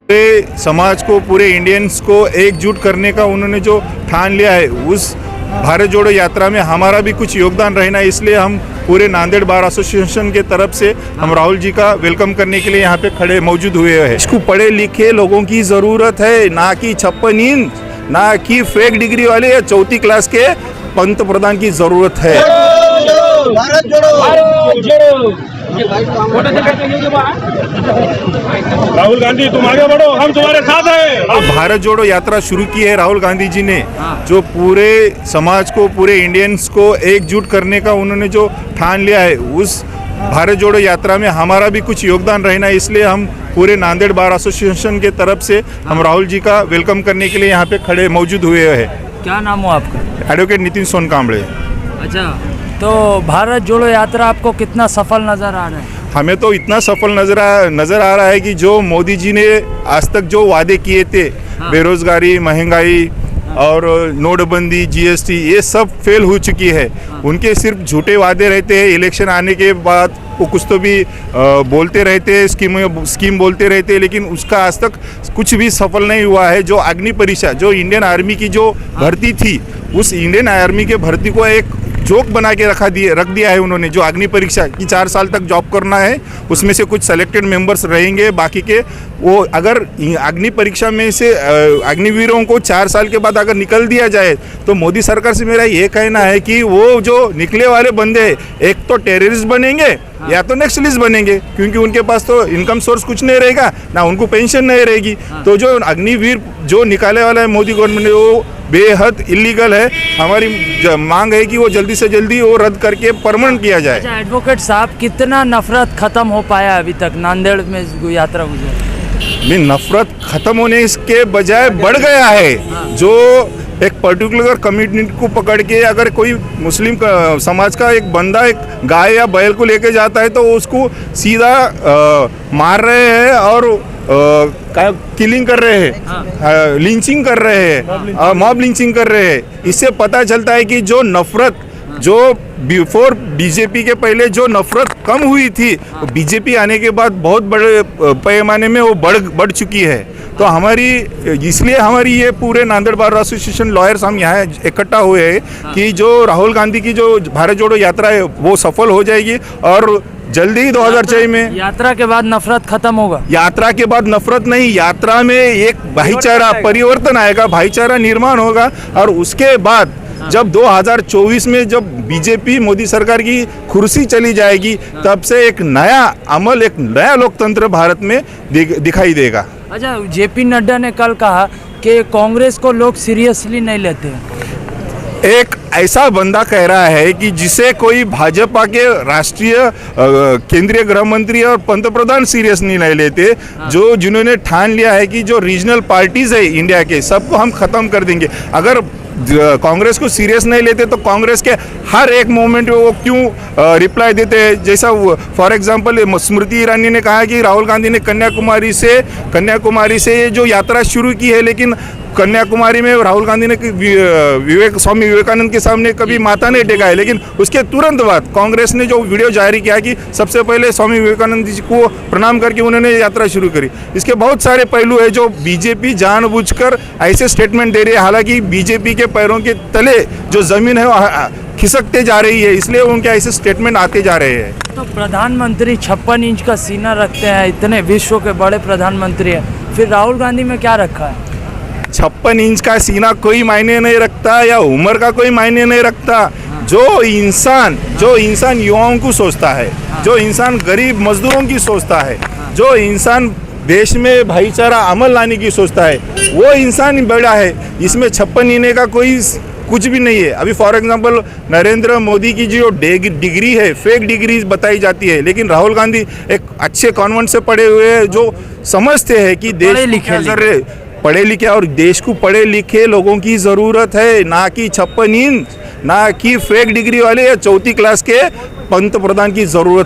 पूरे समाज को, पूरे इंडियंस को एकजुट करने का उन्होंने जो ठान लिया है, उस भारत जोड़ो यात्रा में हमारा भी कुछ योगदान रहना है। इसलिए हम पूरे नांदेड़ बार एसोसिएशन के तरफ से हम राहुल जी का वेलकम करने के लिए यहाँ पे खड़े मौजूद हुए हैं। इसको पढ़े लिखे लोगों की ज़रूरत है, ना कि 56 इंच, ना कि फेक डिग्री वाले या 4th क्लास के पंत प्रधान की ज़रूरत है। भारत जोड़ो। राहुल गांधी तुम आगे बढ़ो, हम तुम्हारे साथ हैं। भारत जोड़ो यात्रा शुरू की है राहुल गांधी जी ने, जो पूरे समाज को, पूरे इंडियंस को एकजुट करने का उन्होंने जो ठान लिया है, उस भारत जोड़ो यात्रा में हमारा भी कुछ योगदान रहना है। इसलिए हम पूरे नांदेड़ बार एसोसिएशन के तरफ से हम राहुल जी का वेलकम करने के लिए यहाँ पे खड़े मौजूद हुए हैं। क्या नाम हो आपका? एडवोकेट नितिन सोनकांबळे। अच्छा, तो भारत जोड़ो यात्रा आपको कितना सफल नज़र आ रहा है? हमें तो इतना सफल नज़र आ रहा है कि जो मोदी जी ने आज तक जो वादे किए थे, बेरोजगारी, महंगाई और नोटबंदी, GST, ये सब फेल हो चुकी है। उनके सिर्फ झूठे वादे रहते हैं। इलेक्शन आने के बाद वो कुछ तो भी बोलते रहते हैं, स्कीम बोलते रहते हैं, लेकिन उसका आज तक कुछ भी सफल नहीं हुआ है। जो अग्नि परीक्षा, जो इंडियन आर्मी की जो भर्ती थी, उस इंडियन आर्मी के भर्ती को एक जोक बना के रख दिया है उन्होंने। जो अग्नि परीक्षा की 4 साल तक जॉब करना है, उसमें से कुछ सेलेक्टेड मेंबर्स रहेंगे, बाकी के वो अगर अग्नि परीक्षा में से अग्निवीरों को 4 साल के बाद अगर निकल दिया जाए, तो मोदी सरकार से मेरा ये कहना है कि वो जो निकले वाले बंदे एक तो टेररिस्ट बनेंगे या तो नेक्सलिस्ट बनेंगे, क्योंकि उनके पास तो इनकम सोर्स कुछ नहीं रहेगा, ना उनको पेंशन नहीं रहेगी। तो जो अग्निवीर जो निकाले वाला है मोदी गवर्नमेंट ने, वो बेहद इलीगल है। हमारी मांग है कि वो जल्दी से जल्दी वो रद्द करके परमानेंट किया जाए। अच्छा एडवोकेट साहब, कितना नफरत खत्म हो पाया अभी तक नांदेड़ में यात्रा गुजर? नफरत खत्म होने के बजाय बढ़ गया है। जो एक पर्टिकुलर कम्युनिटी को पकड़ के अगर कोई मुस्लिम समाज का एक बंदा एक गाय या बैल को लेके जाता है, तो उसको सीधा मार रहे हैं और किलिंग कर रहे हैं, लिंचिंग कर रहे हैं, मॉब लिंचिंग कर रहे हैं। इससे पता चलता है कि जो नफरत, जो बिफोर बीजेपी के पहले जो नफरत कम हुई थी, बीजेपी आने के बाद बहुत बड़े पैमाने में वो बढ़ चुकी है। तो इसलिए हमारी ये पूरे नांदेड़ बार एसोसिएशन लॉयर्स हम यहाँ इकट्ठा हुए हैं कि जो राहुल गांधी की जो भारत जोड़ो यात्रा है, वो सफल हो जाएगी और जल्दी ही 2024 में। यात्रा के बाद नफरत खत्म होगा? यात्रा के बाद नफरत नहीं, यात्रा में एक भाईचारा परिवर्तन आएगा, भाईचारा निर्माण होगा। और उसके बाद जब 2024 में जब बीजेपी मोदी सरकार की कुर्सी चली जाएगी, तब से एक नया अमल, एक नया लोकतंत्र भारत में दिखाई देगा। अच्छा, JP नड्डा ने कल कहा कि कांग्रेस को लोग सीरियसली नहीं लेते। एक ऐसा बंदा कह रहा है कि जिसे कोई भाजपा के राष्ट्रीय केंद्रीय गृह मंत्री और पंतप्रधान सीरियस नहीं लेते, जिन्होंने ठान लिया है कि जो रीजनल पार्टीज है इंडिया के, सबको हम खत्म कर देंगे। अगर कांग्रेस को सीरियस नहीं लेते तो कांग्रेस के हर एक मोमेंट में वो क्यों रिप्लाई देते हैं? जैसा फॉर एग्जांपल स्मृति ईरानी ने कहा कि राहुल गांधी ने कन्याकुमारी से ये जो यात्रा शुरू की है, लेकिन कन्याकुमारी में राहुल गांधी ने स्वामी विवेकानंद के सामने कभी माथा नहीं टेका है। लेकिन उसके तुरंत बाद कांग्रेस ने जो वीडियो जारी किया कि सबसे पहले स्वामी विवेकानंद जी को प्रणाम करके उन्होंने यात्रा शुरू करी। इसके बहुत सारे पहलू है जो बीजेपी जानबूझकर ऐसे स्टेटमेंट दे रही है, हालांकि बीजेपी के पैरों के तले जो जमीन है वो खिसकते जा रही है, इसलिए उनके ऐसे स्टेटमेंट आते जा रहे हैं। तो प्रधानमंत्री 56 इंच का सीना रखते हैं, इतने विश्व के बड़े प्रधानमंत्री हैं, फिर राहुल गांधी में क्या रखा है? 56 इंच का सीना कोई मायने नहीं रखता, या उम्र का कोई मायने नहीं रखता। जो इंसान युवाओं को सोचता है, जो इंसान गरीब मजदूरों की सोचता है, जो इंसान देश में भाईचारा अमल लाने की सोचता है, वो इंसान बड़ा है। इसमें 56 इंच का कोई कुछ भी नहीं है। अभी फॉर एग्जांपल नरेंद्र मोदी की जो डिग्री है, फेक डिग्री बताई जाती है, लेकिन राहुल गांधी एक अच्छे कॉन्वेंट से पढ़े हुए हैं, जो समझते हैं कि देश पढ़े लिखे और देश को पढ़े लिखे लोगों की ज़रूरत है, ना कि 56 इंच, ना कि फेक डिग्री वाले या 4th क्लास के पंत प्रधान की ज़रूरत।